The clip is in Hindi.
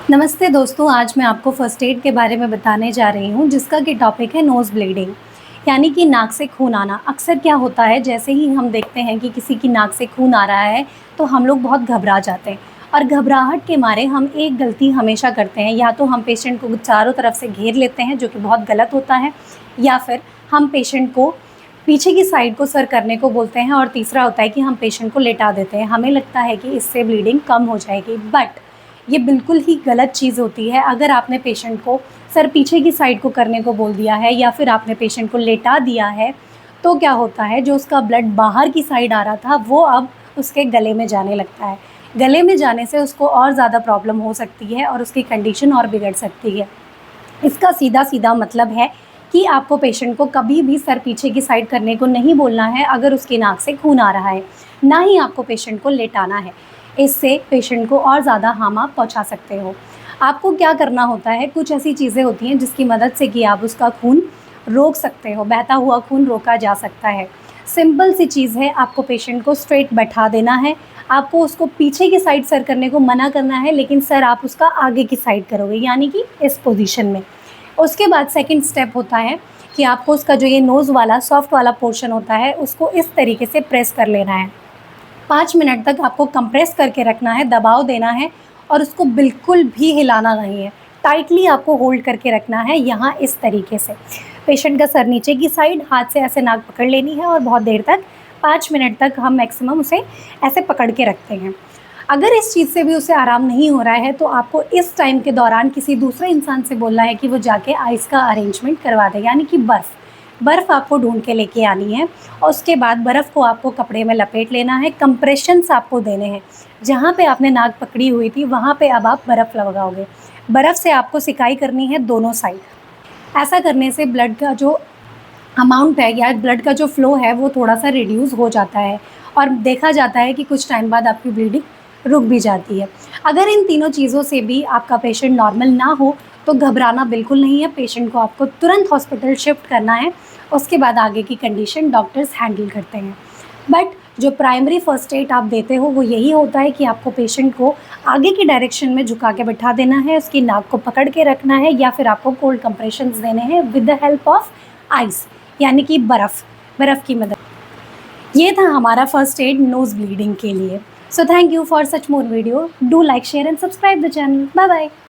नमस्ते दोस्तों, आज मैं आपको फ़र्स्ट एड के बारे में बताने जा रही हूँ जिसका कि टॉपिक है नोज़ ब्लीडिंग यानी कि नाक से खून आना। अक्सर क्या होता है, जैसे ही हम देखते हैं कि किसी की नाक से खून आ रहा है तो हम लोग बहुत घबरा जाते हैं और घबराहट के मारे हम एक गलती हमेशा करते हैं, या तो हम पेशेंट को चारों तरफ से घेर लेते हैं जो कि बहुत गलत होता है, या फिर हम पेशेंट को पीछे की साइड को सर करने को बोलते हैं, और तीसरा होता है कि हम पेशेंट को लेटा देते हैं। हमें लगता है कि इससे ब्लीडिंग कम हो जाएगी, बट ये बिल्कुल ही गलत चीज़ होती है। अगर आपने पेशेंट को सर पीछे की साइड को करने को बोल दिया है या फिर आपने पेशेंट को लेटा दिया है, तो क्या होता है, जो उसका ब्लड बाहर की साइड आ रहा था वो अब उसके गले में जाने लगता है। गले में जाने से उसको और ज़्यादा प्रॉब्लम हो सकती है और उसकी कंडीशन और बिगड़ सकती है। इसका सीधा-सीधा मतलब है कि आपको पेशेंट को कभी भी सर पीछे की साइड करने को नहीं बोलना है अगर उसकी नाक से खून आ रहा है, ना ही आपको पेशेंट को लेटाना है। इससे पेशेंट को और ज़्यादा हार्म आप पहुँचा सकते हो। आपको क्या करना होता है, कुछ ऐसी चीज़ें होती हैं जिसकी मदद से कि आप उसका खून रोक सकते हो, बहता हुआ खून रोका जा सकता है। सिंपल सी चीज़ है, आपको पेशेंट को स्ट्रेट बैठा देना है। आपको उसको पीछे की साइड सर करने को मना करना है, लेकिन सर आप उसका आगे की साइड करोगे, यानी कि इस पोजीशन में। उसके बाद सेकंड स्टेप होता है कि आपको उसका जो ये नोज़ वाला सॉफ्ट वाला पोर्शन होता है उसको इस तरीके से प्रेस कर लेना है। 5 मिनट तक आपको कंप्रेस करके रखना है, दबाव देना है और उसको बिल्कुल भी हिलाना नहीं है। टाइटली आपको होल्ड करके रखना है यहाँ इस तरीके से। पेशेंट का सर नीचे की साइड, हाथ से ऐसे नाक पकड़ लेनी है और बहुत देर तक 5 मिनट तक हम मैक्सिमम उसे ऐसे पकड़ के रखते हैं। अगर इस चीज़ से भी उसे आराम नहीं हो रहा है तो आपको इस टाइम के दौरान किसी दूसरे इंसान से बोलना है कि वो जाके आइस का अरेंजमेंट करवा दे, यानी कि बर्फ़ आपको ढूंढ के लेके आनी है और उसके बाद बर्फ़ को आपको कपड़े में लपेट लेना है। कंप्रेशंस आपको देने हैं, जहाँ पे आपने नाक पकड़ी हुई थी वहाँ पे अब आप बर्फ़ लगाओगे। बर्फ़ से आपको सिकाई करनी है दोनों साइड। ऐसा करने से ब्लड का जो अमाउंट है या ब्लड का जो फ़्लो है वो थोड़ा-सा रिड्यूस हो जाता है और देखा जाता है कि कुछ टाइम बाद आपकी ब्लीडिंग रुक भी जाती है। अगर इन तीनों चीज़ों से भी आपका पेशेंट नॉर्मल ना हो तो घबराना बिल्कुल नहीं है, पेशेंट को आपको तुरंत हॉस्पिटल शिफ्ट करना है। उसके बाद आगे की कंडीशन डॉक्टर्स हैंडल करते हैं। बट जो प्राइमरी फ़र्स्ट एड आप देते हो वो यही होता है कि आपको पेशेंट को आगे की डायरेक्शन में झुका के बिठा देना है, उसकी नाक को पकड़ के रखना है, या फिर आपको कोल्ड कंप्रेशंस देने हैं with the help of ice, यानी कि बर्फ़ की मदद। ये था हमारा फर्स्ट एड नोज़ ब्लीडिंग के लिए। So thank you for such more video. Do like, share and subscribe the channel. Bye bye.